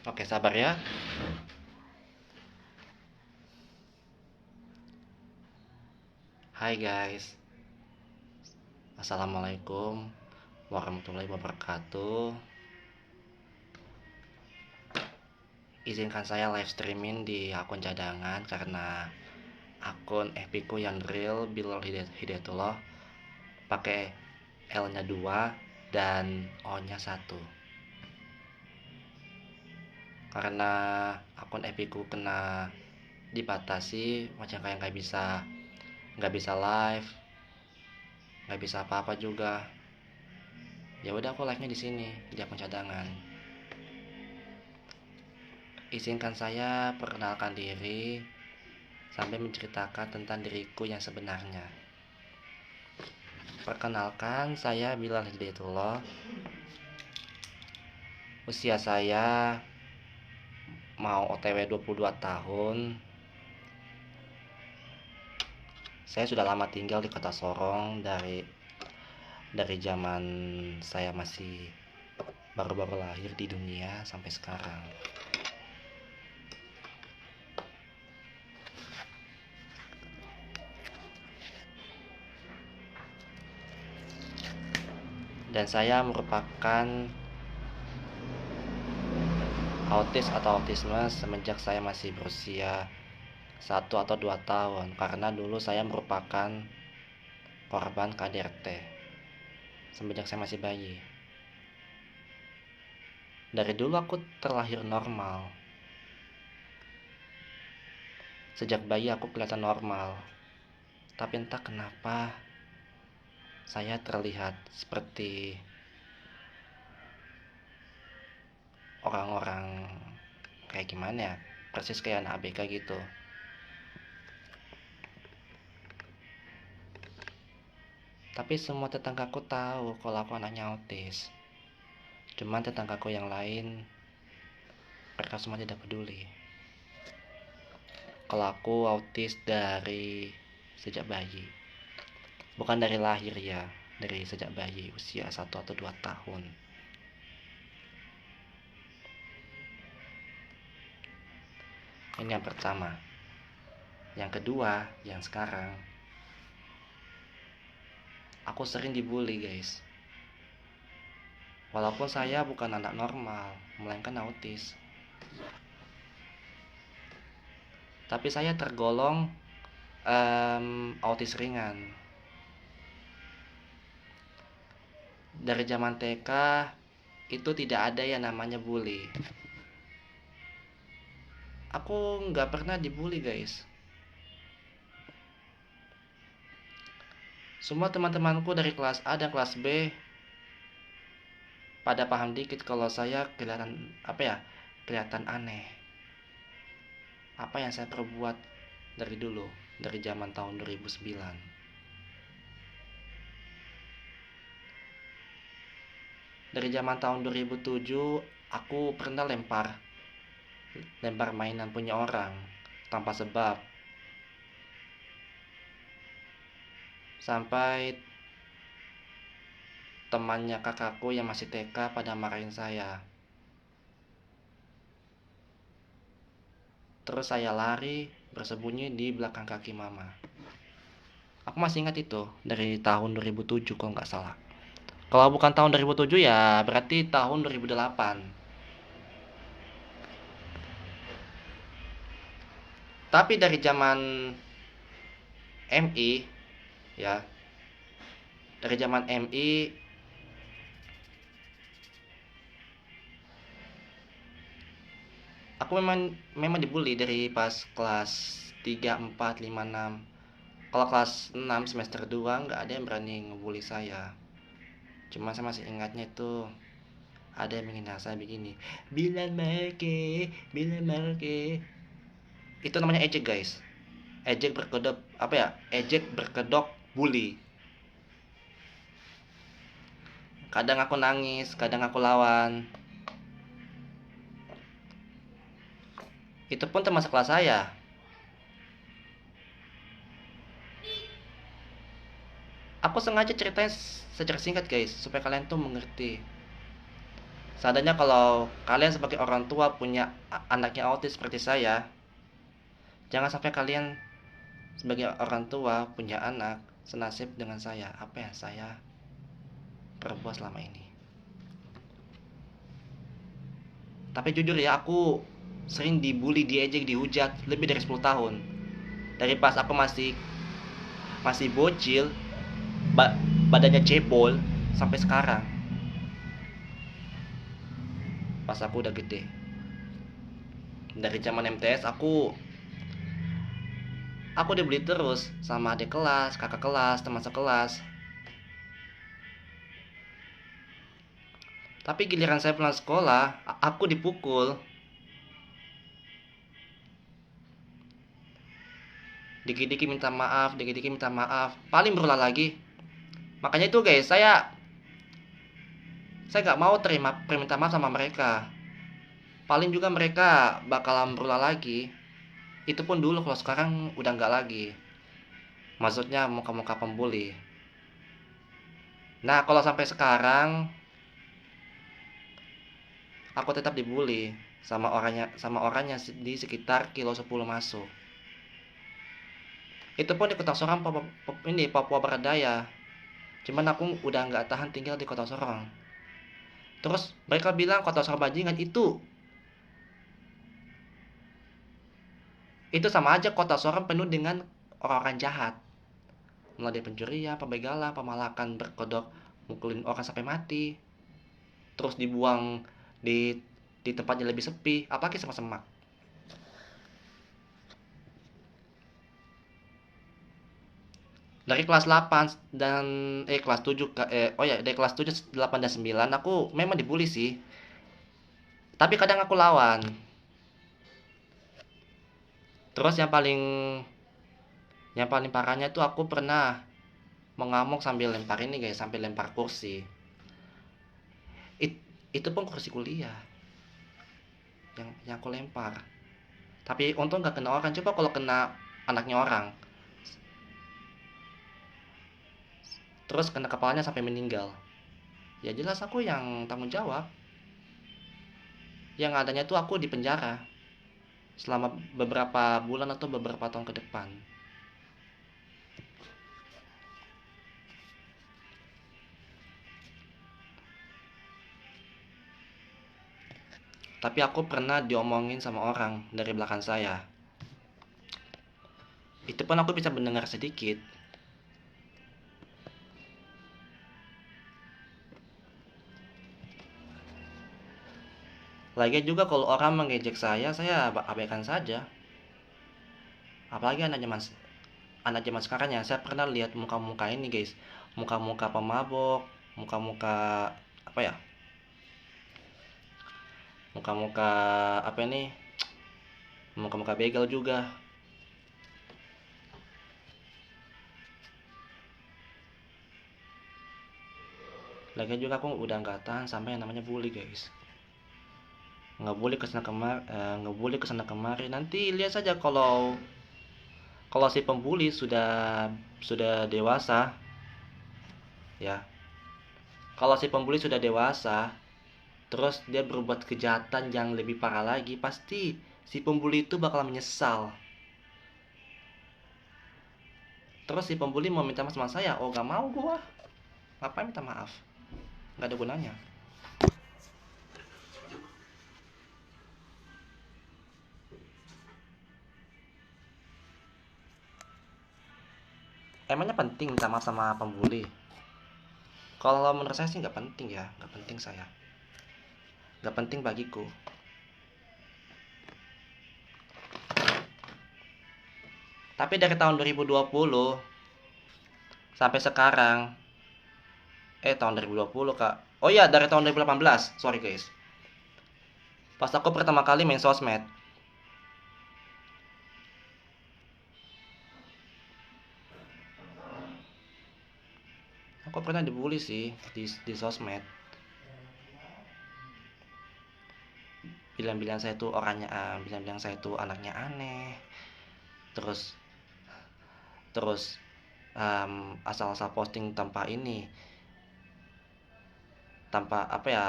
Oke, sabar ya. Hai guys. Assalamualaikum warahmatullahi wabarakatuh. Izinkan saya live streaming di akun cadangan karena akun FB ku yang real Bilal Hidayatullah pakai L-nya 2 dan O-nya 1. Karena akun FB ku kena dibatasi, macam kayak nggak bisa live, nggak bisa apa-apa juga. Ya udah, aku live-nya di sini di akun cadangan. Izinkan saya perkenalkan diri sampai menceritakan tentang diriku yang sebenarnya. Perkenalkan, saya Bilal Hidayatullah. Usia saya mau OTW 22 tahun. Saya sudah lama tinggal di Kota Sorong dari zaman saya masih baru-baru lahir di dunia sampai sekarang. Dan saya merupakan autis atau autisme semenjak saya masih berusia 1 atau 2 tahun, karena dulu saya merupakan korban KDRT semenjak saya masih bayi. Dari dulu aku terlahir normal. Sejak bayi aku kelihatan normal. Tapi entah kenapa saya terlihat seperti orang-orang kayak gimana ya, persis kayak anak ABK gitu. Tapi semua tetanggaku tahu kalau aku anaknya autis. Cuman tetanggaku yang lain, mereka semua tidak peduli kalau aku autis dari sejak bayi. Bukan dari lahir ya, dari sejak bayi usia 1 atau 2 tahun. Ini yang pertama. Yang kedua, yang sekarang, aku sering dibully guys. Walaupun saya bukan anak normal, melainkan autis. Tapi saya tergolong autis ringan. Dari zaman TK itu tidak ada yang namanya bully. Aku nggak pernah dibully guys. Semua teman-temanku dari kelas A dan kelas B pada paham dikit kalau saya kelihatan aneh. Apa yang saya perbuat dari dulu, dari zaman tahun 2009. Dari zaman tahun 2007 aku pernah lempar mainan punya orang tanpa sebab. Sampai temannya kakakku yang masih TK pada marahin saya. Terus saya lari bersembunyi di belakang kaki mama. Aku masih ingat itu dari tahun 2007 kalau nggak salah. Kalau bukan tahun 2007 ya berarti tahun 2008. Tapi dari zaman MI ya, dari zaman MI aku memang dibully dari pas kelas 3, 4, 5, 6. Kalau kelas 6 semester 2 nggak ada yang berani ngebully saya. Cuma saya masih ingatnya itu ada yang menghina saya begini, Bilang Marke. Itu namanya ejek guys. Ejek berkedok ejek berkedok bully. Kadang aku nangis, kadang aku lawan. Itu pun teman sekelas saya. Aku sengaja ceritanya secara singkat guys, supaya kalian tuh mengerti. Seandainya kalau kalian sebagai orang tua punya anaknya autis seperti saya, jangan sampai kalian sebagai orang tua punya anak senasib dengan saya, apa yang saya perbuat selama ini. Tapi jujur ya, aku sering dibully, diejek, dihujat lebih dari 10 tahun. Dari pas aku masih masih bocil, ba badannya cebol, sampai sekarang pas aku udah gede. Dari zaman MTS aku dibully terus sama adik kelas, kakak kelas, teman sekelas. Tapi giliran saya pulang sekolah, aku dipukul. Dikit-dikit minta maaf, dikit-dikit minta maaf, paling berulang lagi. Makanya itu guys, saya nggak mau terima permintaan maaf sama mereka. Paling juga mereka bakalan berulang lagi. Itu pun dulu, kalau sekarang udah nggak lagi. Maksudnya muka-muka pembuli. Nah, kalau sampai sekarang aku tetap dibully sama orangnya di sekitar kilo 10 masuk. Itu pun di kota Sorong, ini Papua Barat Daya. Cuman aku udah nggak tahan tinggal di kota Sorong. Terus mereka bilang kota Sorong bajingan. Itu sama aja kota Sorong penuh dengan orang-orang jahat. Mulai dari pencurian, pembegalan, pemalakan, berkodok, mukulin orang sampai mati. Terus dibuang di tempatnya lebih sepi, apalagi semak-semak. Dari kelas 8 dan kelas 7 dari kelas 7, 8 dan 9 aku memang dibully sih. Tapi kadang aku lawan. Terus yang paling parahnya tuh aku pernah mengamuk sambil lempar ini guys, sambil lempar kursi. Itu pun kursi kuliah yang aku lempar. Tapi untung gak kena orang. Coba kalau kena anaknya orang, terus kena kepalanya sampai meninggal, ya jelas aku yang tanggung jawab. Yang adanya tuh aku di penjara selama beberapa bulan atau beberapa tahun ke depan. Tapi aku pernah diomongin sama orang dari belakang saya. Itu pun aku bisa mendengar sedikit. Lagian juga kalau orang mengejek saya abaikan saja. Apalagi anak zaman sekarang ya. Saya pernah lihat muka-muka ini guys, muka-muka pemabok, muka-muka apa ya, muka-muka apa ini, muka-muka begal juga. Lagian juga aku udah nggak tahan sampai yang namanya bully guys. Nggak boleh kesana kemari. Nanti lihat saja kalau si pembuli sudah dewasa, ya. Kalau si pembuli sudah dewasa, terus dia berbuat kejahatan yang lebih parah lagi, pasti si pembuli itu bakal menyesal. Terus si pembuli mau minta maaf sama saya, oh gak mau gua. Ngapain minta maaf? Gak ada gunanya. Emangnya penting minta maaf sama pembuli? Kalau menurut saya sih nggak penting ya, nggak penting saya. Nggak penting bagiku. Tapi dari tahun 2020 sampai sekarang, tahun 2020 kak. Oh iya, dari tahun 2018, sorry guys. Pas aku pertama kali main sosmed, aku pernah dibully sih di sosmed. Bilang-bilang saya tuh bilang-bilang saya tuh anaknya aneh. Terus terus asal-asal posting tanpa ini, tanpa apa ya,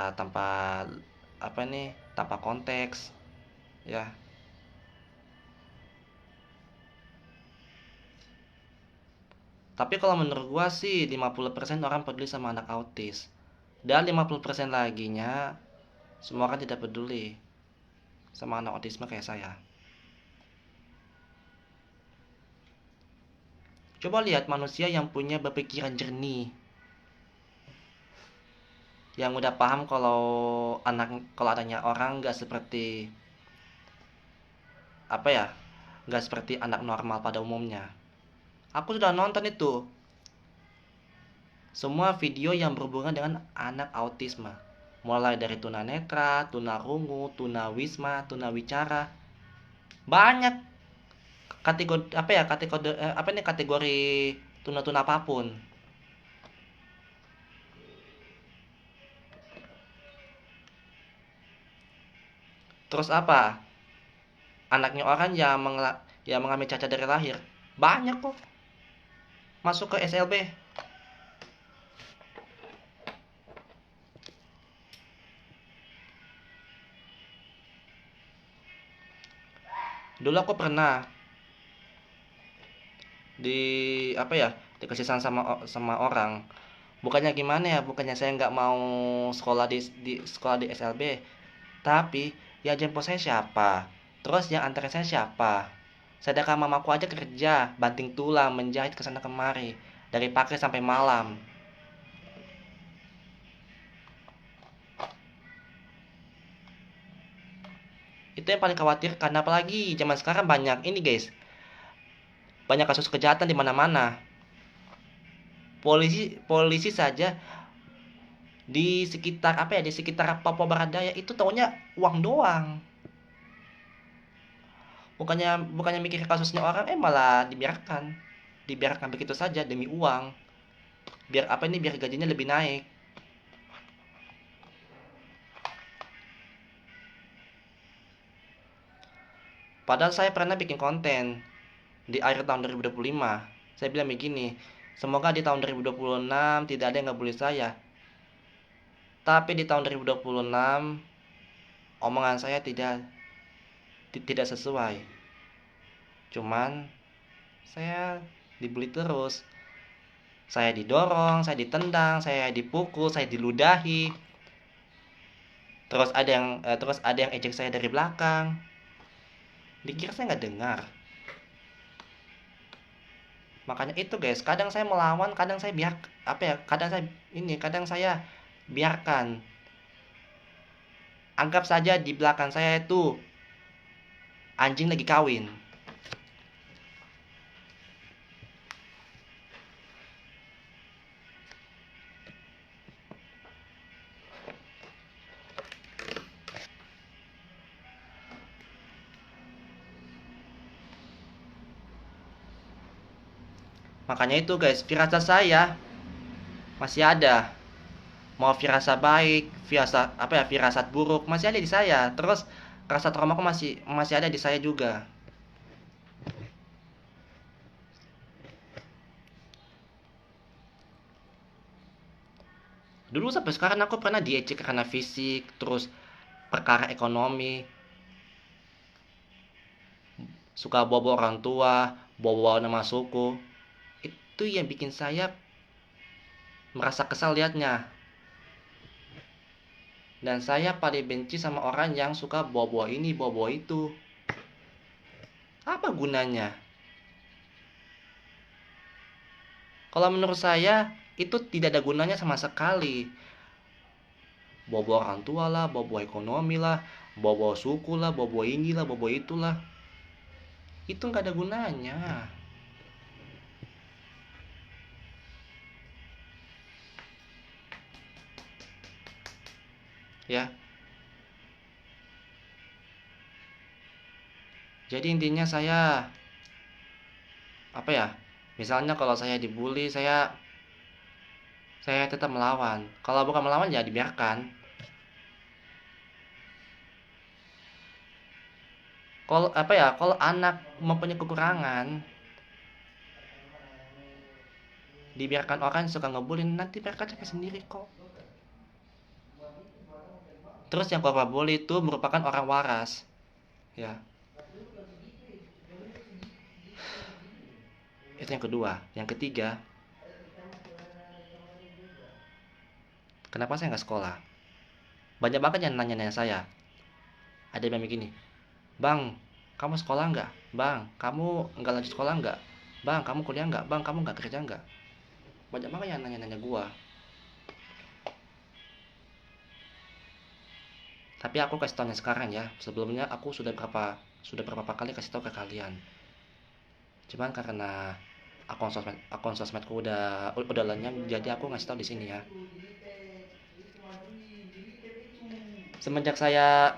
apa nih, tanpa konteks ya. Tapi kalau menurut gua sih 50% orang peduli sama anak autis, dan 50% laginya semua orang tidak peduli sama anak autisme kayak saya. Coba lihat manusia yang punya berpikiran jernih, yang udah paham kalau adanya orang nggak seperti apa ya, nggak seperti anak normal pada umumnya. Aku sudah nonton itu semua video yang berhubungan dengan anak autisme, mulai dari tunanetra, tunarungu, tunawisma, tunawicara, banyak kategori apa ya, kategori tuna apapun. Terus apa, anaknya orang yang mengalami cacat dari lahir banyak kok masuk ke SLB. Dulu aku pernah di apa ya, dikasih saran sama orang, bukannya gimana ya, bukannya saya nggak mau sekolah di SLB, tapi ya jemput saya siapa, terus yang antarin saya siapa, sedangkan mamaku aja kerja banting tulang menjahit kesana kemari dari pagi sampai malam. Itu yang paling khawatir, karena apalagi zaman sekarang banyak ini guys, banyak kasus kejahatan di mana-mana. Polisi saja di sekitar apa ya, di sekitar Papua Barat Daya itu taunya uang doang. Bukannya mikir kasusnya orang, malah dibiarkan begitu saja demi uang. Biar apa ini, biar gajinya lebih naik. Padahal saya pernah bikin konten di akhir tahun 2025. Saya bilang begini, semoga di tahun 2026 tidak ada yang nggak bully saya. Tapi di tahun 2026 omongan saya tidak sesuai. Cuman saya dibully terus. Saya didorong, saya ditendang, saya dipukul, saya diludahi. Terus ada yang ejek saya dari belakang. Dikira saya nggak dengar. Makanya itu guys, kadang saya melawan, kadang saya kadang saya biarkan. Anggap saja di belakang saya itu anjing lagi kawin. Makanya itu guys, firasat saya masih ada. Mau firasat baik, firasat buruk masih ada di saya. Terus rasa traumaku masih ada di saya juga. Dulu sampai sekarang aku pernah diejek karena fisik, terus perkara ekonomi, suka bawa orang tua, bawa nama suku. Itu yang bikin saya merasa kesal liatnya. Dan saya paling benci sama orang yang suka bawa ini, bawa itu. Apa gunanya? Kalau menurut saya itu tidak ada gunanya sama sekali. Bawa orang tua lah, bawa ekonomi lah, bawa suku lah, bawa ini lah, bawa itulah. Itu nggak ada gunanya. Ya. Jadi intinya saya apa ya? Misalnya kalau saya dibully, saya tetap melawan. Kalau bukan melawan ya dibiarkan. Kalau anak mempunyai kekurangan, dibiarkan orang yang suka ngebully, nanti mereka capek sendiri kok. Terus yang keluar bully itu merupakan orang waras. Ya, itu yang kedua. Yang ketiga, kenapa saya nggak sekolah? Banyak banget yang nanya-nanya saya. Ada yang begini, Bang, kamu sekolah nggak? Bang, kamu nggak lanjut sekolah nggak? Bang, kamu kuliah nggak? Bang, kamu nggak kerja nggak? Banyak banget yang nanya-nanya gua. Tapi aku kasih taunya sekarang ya. Sebelumnya aku sudah berapa kali kasih tahu ke kalian. Cuman karena akun sosmedku udah lenyap, jadi aku ngasih tahu di sini ya. Semenjak saya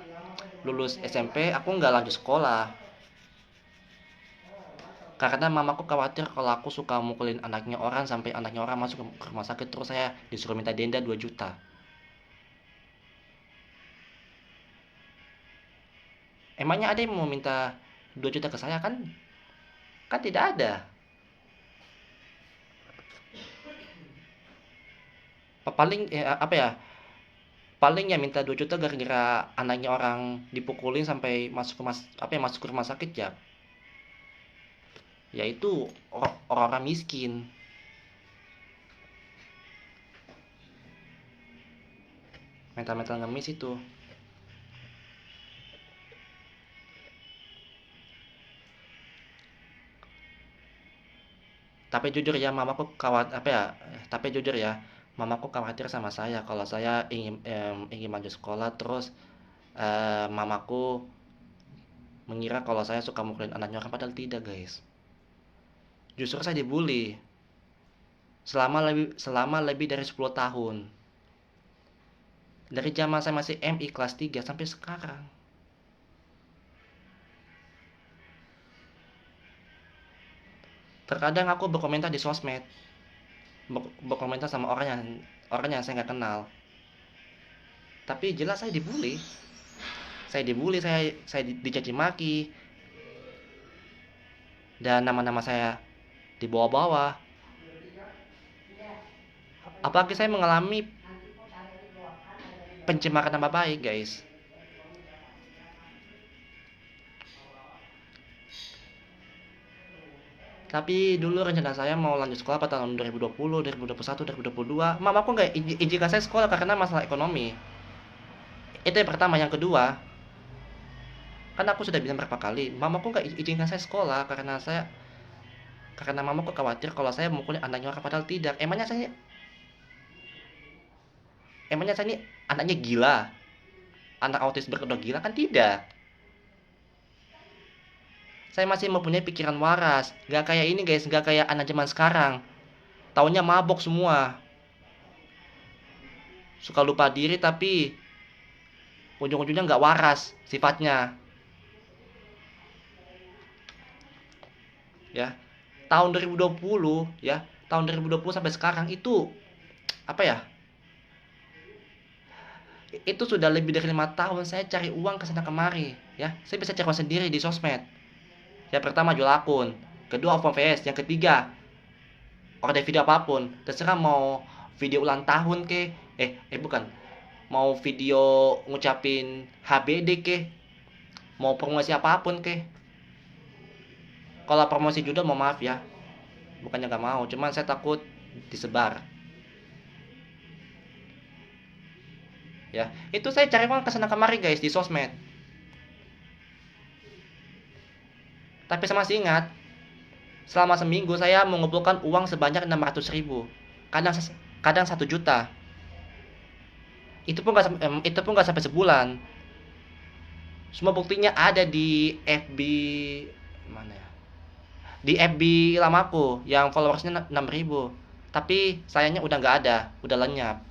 lulus SMP, aku nggak lanjut sekolah. Karena mamaku khawatir kalau aku suka mukulin anaknya orang sampai anaknya orang masuk ke rumah sakit, terus saya disuruh minta denda 2 juta. Emangnya ada yang mau minta 2 juta ke saya kan? Kan tidak ada. Paling apa ya? Paling ya minta 2 juta gara-gara anaknya orang dipukulin sampai masuk ke rumah sakit ya. Yaitu orang-orang miskin. Mental-mental ngemis itu. Tapi jujur ya mamaku khawatir apa ya? Tapi jujur ya, mamaku khawatir sama saya kalau saya ingin maju sekolah, terus mamaku mengira kalau saya suka mukulin anaknya orang, padahal tidak, guys. Justru saya dibully selama lebih dari 10 tahun. Dari zaman saya masih MI kelas 3 sampai sekarang. Terkadang aku berkomentar di sosmed, berkomentar sama orang yang saya nggak kenal. Tapi jelas saya dibully. Saya dicaci maki, dan nama-nama saya dibawa-bawa. Apalagi saya mengalami pencemaran nama baik, guys. Tapi dulu rencana saya mau lanjut sekolah pada tahun 2020, 2021, 2022. Mamaku nggak izinkan saya sekolah karena masalah ekonomi. Itu yang pertama. Yang kedua, kan aku sudah bilang berapa kali, mamaku nggak izinkan saya sekolah karena mamaku khawatir kalau saya mukulin anaknya orang, padahal tidak. Emangnya saya ini anaknya gila, anak autis berkedok gila kan tidak. Saya masih mempunyai pikiran waras, nggak kayak ini, guys, nggak kayak anak zaman sekarang. Taunya mabok semua, suka lupa diri, tapi ujung-ujungnya nggak waras sifatnya. Ya, tahun 2020 ya, tahun 2020 sampai sekarang itu apa ya? Itu sudah lebih dari 5 tahun saya cari uang ke sana kemari, ya. Saya bisa cari uang sendiri di sosmed. Yang pertama jual akun, kedua open VS, yang ketiga order video apapun, terserah mau video ulang tahun ke, bukan, mau video ngucapin HBD ke, mau promosi apapun ke. Kalau promosi judul, mau maaf ya, bukannya nggak mau, cuman saya takut disebar. Ya, itu saya cari uang kesana kemari, guys, di sosmed. Tapi saya masih ingat, selama seminggu saya mengumpulkan uang sebanyak 600.000, kadang kadang 1 juta. Itu pun nggak sampai sebulan. Semua buktinya ada di FB, mana ya? Di FB lamaku yang followersnya 6.000. Tapi sayangnya udah nggak ada, udah lenyap.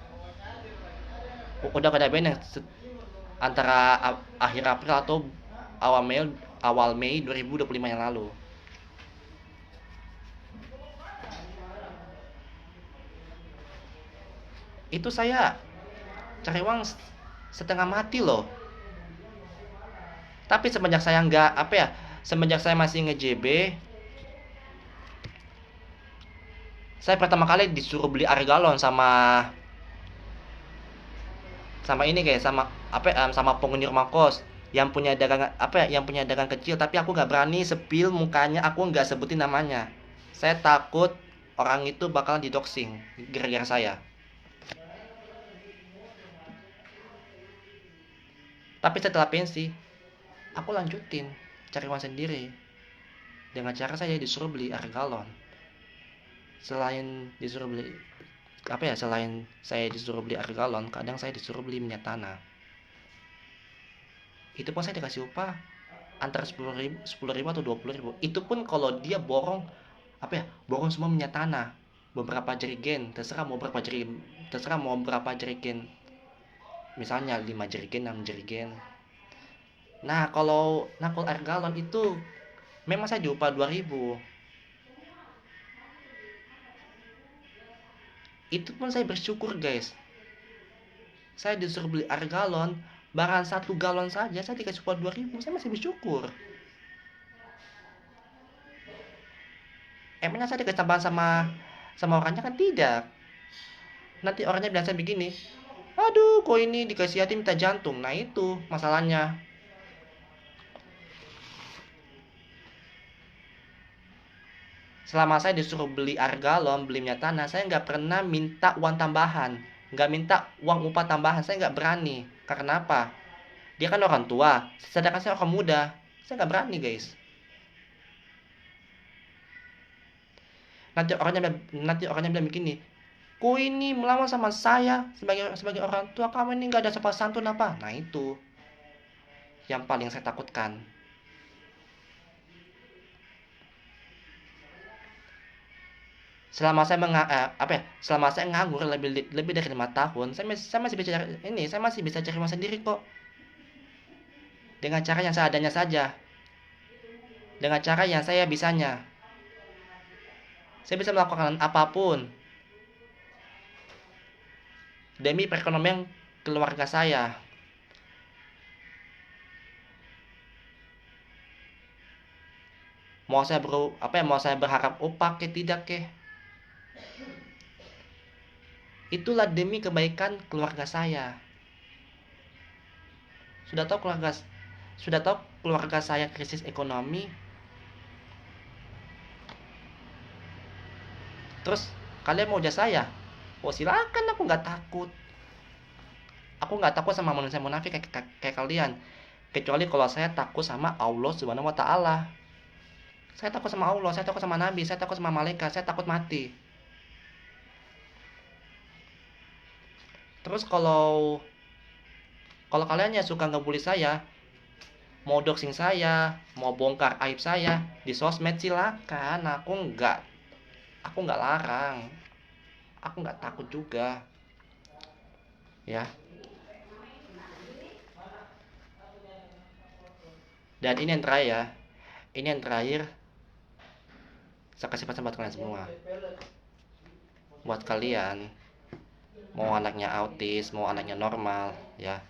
Udah gak ada band yang antara akhir April atau awal Mei 2025 yang lalu. Itu saya cari uang setengah mati loh. Tapi semenjak saya nggak apa ya, semenjak saya masih nge-JB, saya pertama kali disuruh beli air galon sama sama ini guys, sama sama penghuni rumah kos yang punya dagangan yang punya dagangan kecil, tapi aku nggak berani sepil mukanya, aku nggak sebutin namanya. Saya takut orang itu bakalan didoxing gara-gara saya. Tapi setelah pensi, aku lanjutin cari uang sendiri dengan cara saya disuruh beli air galon. Selain disuruh beli selain saya disuruh beli air galon, kadang saya disuruh beli minyak tanah. Itu pun saya dikasih upah antara 10.000 atau 20.000. Itu pun kalau dia borong borong semua minyak tanah, beberapa jerigen, terserah mau berapa jerigen, misalnya 5 jerigen, 6 jerigen. Nah kalau air galon itu memang saya diupah 2.000. Itu pun saya bersyukur guys, saya disuruh beli air galon, barang 1 galon saja saya dikasih upah 2.000, saya masih bersyukur. Emangnya saya dikasih tambahan sama orangnya? Kan tidak. Nanti orangnya bilang saya begini, aduh kok ini dikasih hati minta jantung. Nah itu masalahnya. Selama saya disuruh beli air galon, beli minyak tanah, saya nggak pernah minta uang tambahan, nggak minta uang upah tambahan, saya nggak berani. Karena apa? Dia kan orang tua, sedangkan saya orang muda, saya nggak berani guys. Nanti orangnya bilang begini, kok ini melawan sama saya sebagai orang tua, kamu ini nggak ada sopan santun apa? Nah itu yang paling saya takutkan. Selama saya nganggur lebih dari 5 tahun, saya masih bisa cari saya masih bisa cari uang sendiri kok, dengan cara yang seadanya saja, dengan cara yang saya bisanya. Saya bisa melakukan apapun demi perekonomian keluarga saya. Mau saya berharap upah ke tidak ke, itulah demi kebaikan keluarga saya. Sudah tahu keluarga saya krisis ekonomi, terus kalian mau jasa saya? Oh silakan, aku nggak takut sama manusia munafik kayak kalian, kecuali kalau saya takut sama Allah Subhanahu wa taala. Saya takut sama Allah, saya takut sama nabi, saya takut sama malaikat, saya takut mati. Terus kalau kalian ya suka ngebully saya, mau doxing saya, mau bongkar aib saya di sosmed, silakan. Aku nggak larang, aku nggak takut juga ya. Dan ini yang terakhir, saya kasih pesan buat kalian semua. Buat kalian, mau anaknya autis, mau anaknya normal ya,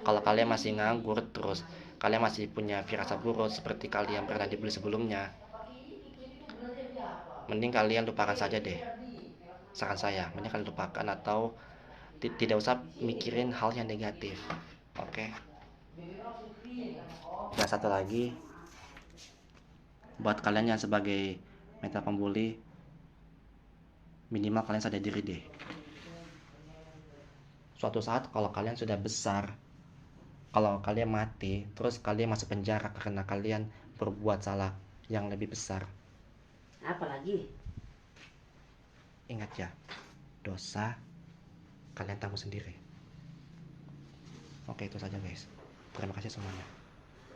kalau kalian masih nganggur, terus kalian masih punya firasat buruk seperti kalian pernah dibully sebelumnya, mending kalian lupakan saja deh. Saran saya, mending kalian lupakan atau tidak usah mikirin hal yang negatif. Oke. Dan satu lagi, buat kalian yang sebagai mental pembuli, minimal kalian sadar diri deh. Suatu saat kalau kalian sudah besar, kalau kalian mati, terus kalian masuk penjara karena kalian berbuat salah yang lebih besar. Apalagi? Ingat ya, dosa kalian tanggung sendiri. Oke, itu saja guys. Terima kasih semuanya.